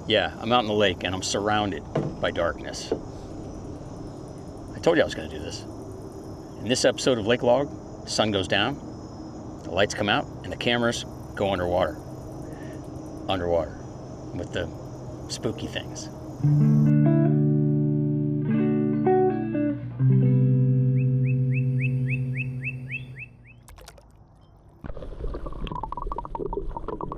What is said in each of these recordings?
Yeah, I'm out in the lake and I'm surrounded by darkness. I told you I was going to do this. In this episode of Lake Log, the sun goes down, the lights come out, and the cameras go underwater. Underwater with the spooky things.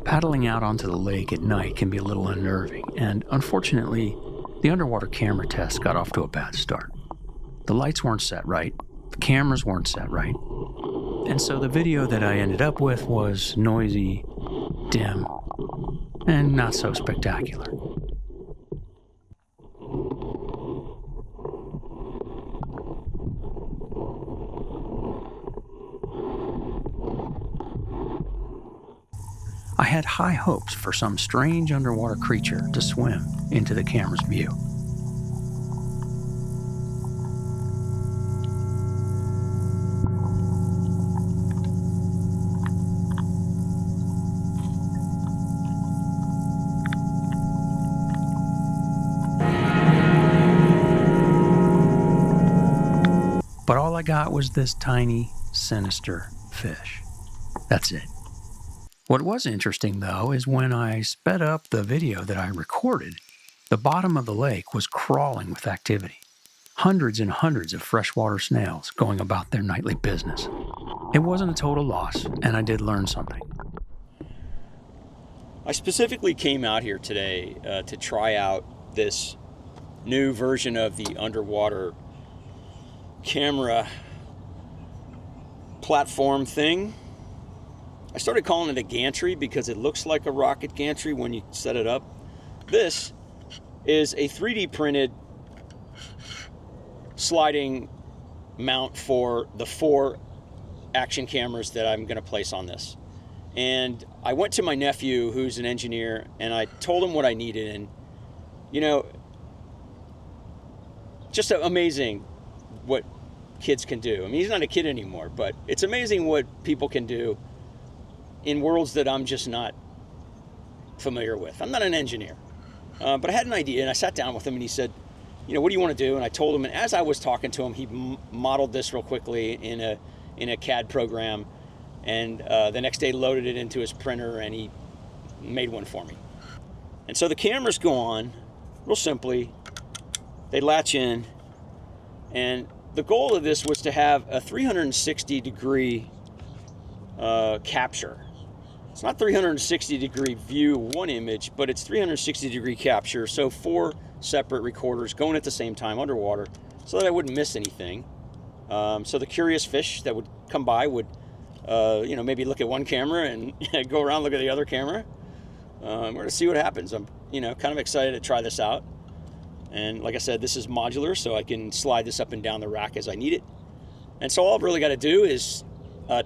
Paddling out onto the lake at night can be a little unnerving, and unfortunately, the underwater camera test got off to a bad start. The lights weren't set right, the cameras weren't set right, and so the video that I ended up with was noisy, dim, and not so spectacular. I had high hopes for some strange underwater creature to swim into the camera's view. But all I got was this tiny, sinister fish. That's it. What was interesting, though, is when I sped up the video that I recorded, the bottom of the lake was crawling with activity. Hundreds and hundreds of freshwater snails going about their nightly business. It wasn't a total loss, and I did learn something. I specifically came out here today to try out this new version of the underwater camera platform thing. I started calling it a gantry because it looks like a rocket gantry when you set it up. This is a 3D printed sliding mount for the 4 action cameras that I'm going to place on this. And I went to my nephew, who's an engineer, and I told him what I needed. And, you know, just amazing what kids can do. I mean, he's not a kid anymore, but it's amazing what people can do in worlds that I'm just not familiar with. I'm not an engineer, but I had an idea, and I sat down with him, and he said, you know, what do you want to do? And I told him, and as I was talking to him, he modeled this real quickly in a CAD program, and the next day loaded it into his printer, and he made one for me. And so the cameras go on, real simply. They latch in, and the goal of this was to have a 360-degree capture. It's not 360-degree view one image, but it's 360-degree capture. So 4 separate recorders going at the same time underwater, so that I wouldn't miss anything. So the curious fish that would come by would, you know, maybe look at one camera and go around look at the other camera. We're gonna see what happens. I'm, you know, kind of excited to try this out. And like I said, this is modular, so I can slide this up and down the rack as I need it. And so all I've really got to do is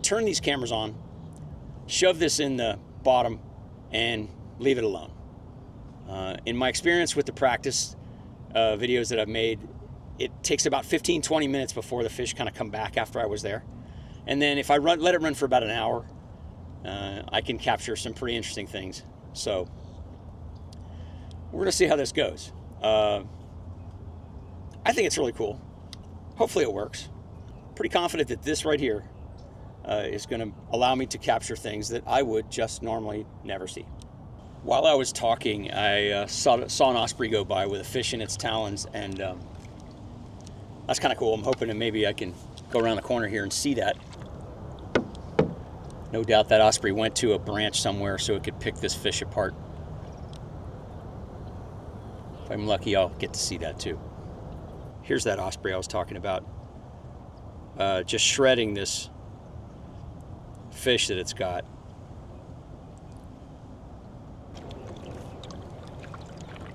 turn these cameras on, shove this in the bottom, and leave it alone. In my experience with the practice videos that I've made, it takes about 15-20 minutes before the fish kind of come back after I was there. And then if I let it run for about an hour, I can capture some pretty interesting things. So we're going to see how this goes. I think it's really cool. Hopefully it works. Pretty confident that this right here is going to allow me to capture things that I would just normally never see. While I was talking, I saw an osprey go by with a fish in its talons, and that's kind of cool. I'm hoping that maybe I can go around the corner here and see that. No doubt that osprey went to a branch somewhere so it could pick this fish apart. If I'm lucky, I'll get to see that too. Here's that osprey I was talking about. Just shredding this fish that it's got.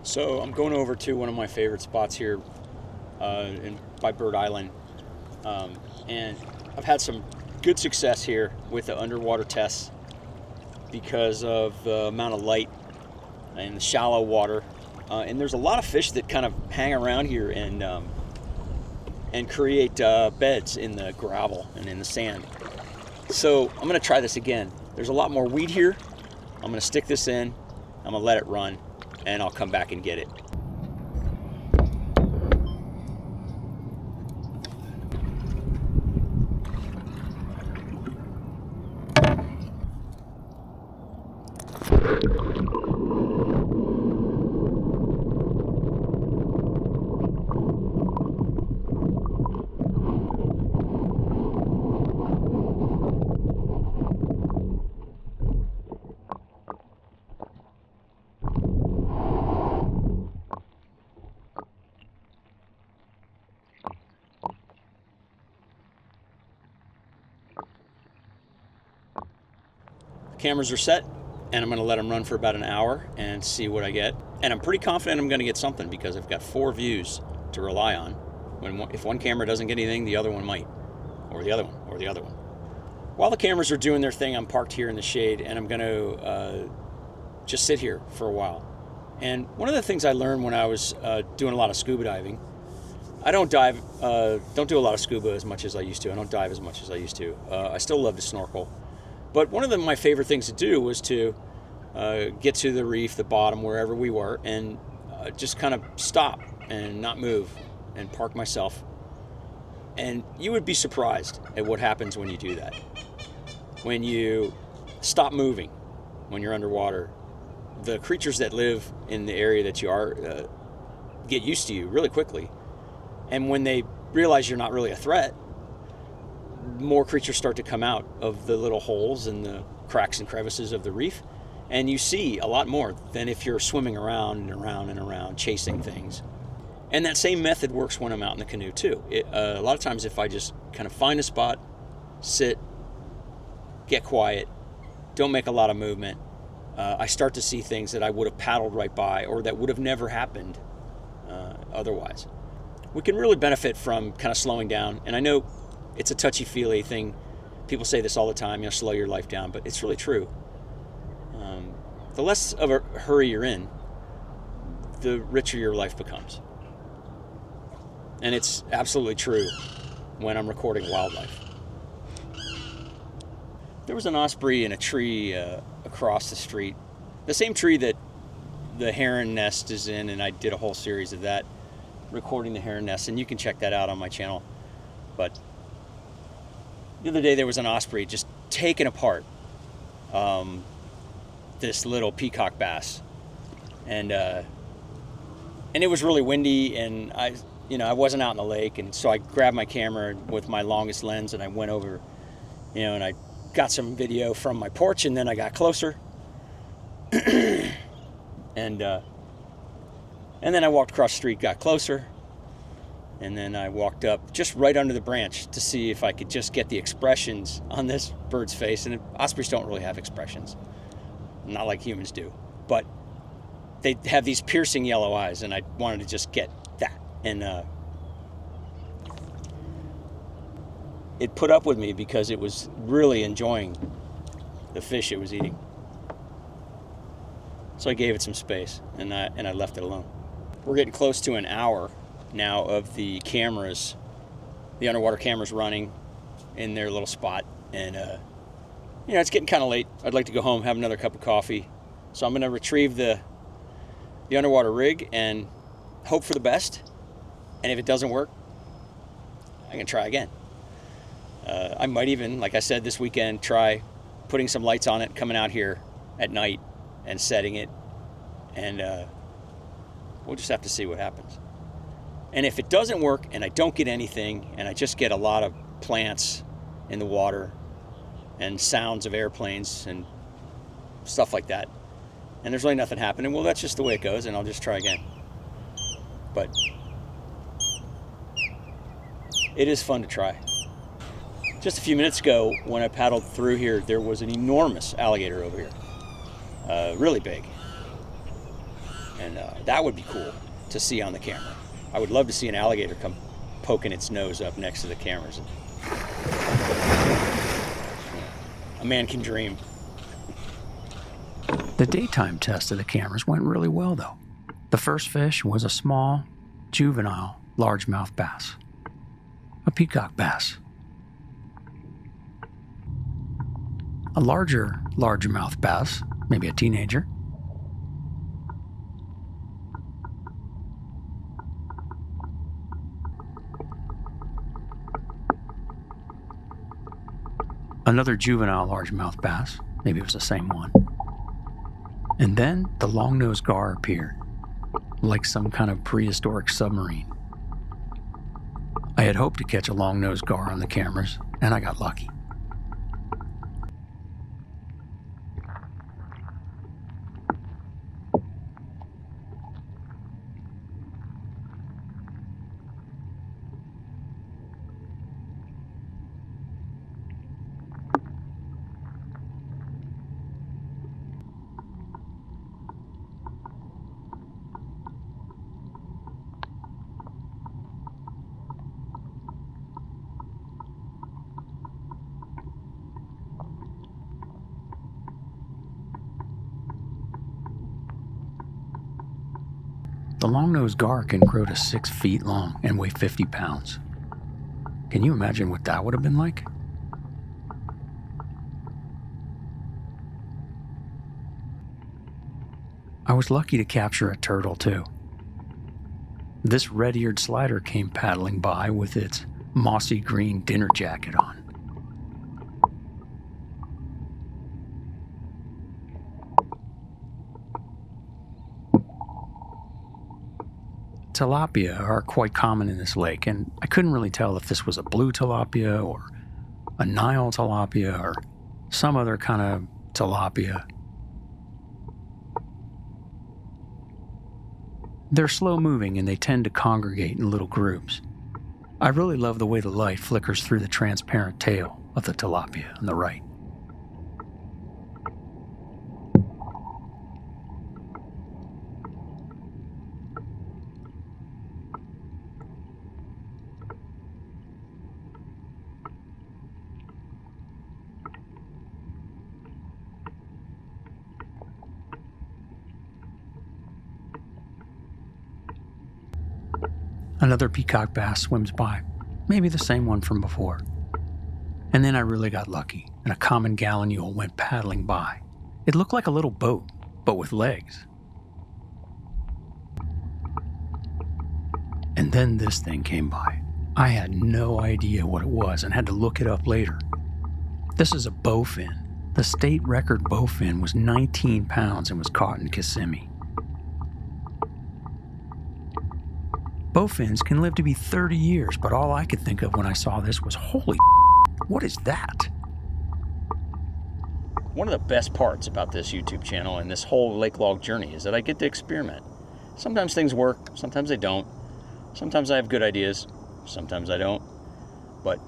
So I'm going over to one of my favorite spots here by Bird Island. And I've had some good success here with the underwater tests because of the amount of light and the shallow water. And there's a lot of fish that kind of hang around here and create beds in the gravel and in the sand. So I'm going to try this again. There's a lot more weed here. I'm going to stick this in. I'm going to let it run. and I'll come back and get it. Cameras are set, and I'm going to let them run for about an hour and see what I get. And I'm pretty confident I'm going to get something because I've got 4 views to rely on. If one camera doesn't get anything, the other one might, or the other one, or the other one. While the cameras are doing their thing, I'm parked here in the shade, and I'm going to just sit here for a while. And one of the things I learned when I was doing a lot of scuba diving, I don't do a lot of scuba as much as I used to. I don't dive as much as I used to. I still love to snorkel. But one of my favorite things to do was to get to the reef, the bottom, wherever we were, and just kind of stop and not move and park myself. And you would be surprised at what happens when you do that. When you stop moving, when you're underwater, the creatures that live in the area that you are get used to you really quickly. And when they realize you're not really a threat, more creatures start to come out of the little holes and the cracks and crevices of the reef, and you see a lot more than if you're swimming around and around and around chasing things. And that same method works when I'm out in the canoe too. A lot of times if I just kind of find a spot, sit, get quiet, don't make a lot of movement, I start to see things that I would have paddled right by or that would have never happened otherwise. We can really benefit from kind of slowing down, and I know it's a touchy-feely thing. People say this all the time, slow your life down, but it's really true. The less of a hurry you're in, the richer your life becomes. And it's absolutely true when I'm recording wildlife. There was an osprey in a tree across the street. The same tree that the heron nest is in, and I did a whole series of that, recording the heron nest, and you can check that out on my channel. But the other day there was an osprey just taking apart this little peacock bass, and it was really windy, and I wasn't out in the lake, and so I grabbed my camera with my longest lens and I went over, and I got some video from my porch, and then I got closer, and then I walked across the street, got closer. And then I walked up just right under the branch to see if I could just get the expressions on this bird's face. And ospreys don't really have expressions, not like humans do. But they have these piercing yellow eyes, and I wanted to just get that. And it put up with me because it was really enjoying the fish it was eating. So I gave it some space, and I left it alone. We're getting close to an hour now of the cameras, the underwater cameras running in their little spot, and it's getting kind of late. I'd like to go home, have another cup of coffee, so I'm going to retrieve the underwater rig and hope for the best, and if it doesn't work, I'm going to try again. I might even, like I said, this weekend try putting some lights on it, coming out here at night and setting it, and we'll just have to see what happens. And if it doesn't work and I don't get anything and I just get a lot of plants in the water and sounds of airplanes and stuff like that, and there's really nothing happening, well, that's just the way it goes, and I'll just try again. But it is fun to try. Just a few minutes ago, when I paddled through here, there was an enormous alligator over here, really big. And that would be cool to see on the camera. I would love to see an alligator come poking its nose up next to the cameras. A man can dream. The daytime test of the cameras went really well, though. The first fish was a small, juvenile largemouth bass, a peacock bass. A larger largemouth bass, maybe a teenager, Another juvenile largemouth bass, maybe it was the same one. And then the Longnose Gar appeared, like some kind of prehistoric submarine. I had hoped to catch a Longnose Gar on the cameras, and I got lucky. The Longnose Gar can grow to 6 feet long and weigh 50 pounds. Can you imagine what that would have been like? I was lucky to capture a turtle too. This red-eared slider came paddling by with its mossy green dinner jacket on. Tilapia are quite common in this lake, and I couldn't really tell if this was a blue tilapia or a Nile tilapia or some other kind of tilapia. They're slow-moving and they tend to congregate in little groups. I really love the way the light flickers through the transparent tail of the tilapia on the right. Another peacock bass swims by, maybe the same one from before. And then I really got lucky, and a common gallinule went paddling by. It looked like a little boat, but with legs. And then this thing came by. I had no idea what it was and had to look it up later. This is a bowfin. The state record bowfin was 19 pounds and was caught in Kissimmee. Bowfins can live to be 30 years, but all I could think of when I saw this was, holy what is that? One of the best parts about this YouTube channel and this whole lake log journey is that I get to experiment. Sometimes things work, sometimes they don't. Sometimes I have good ideas, sometimes I don't. But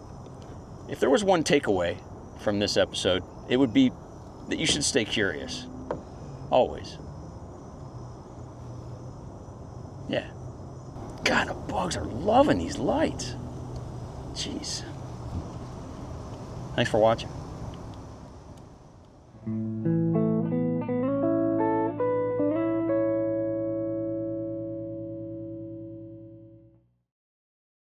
if there was one takeaway from this episode, it would be that you should stay curious. Always. Yeah. God, the bugs are loving these lights. Jeez. Thanks for watching.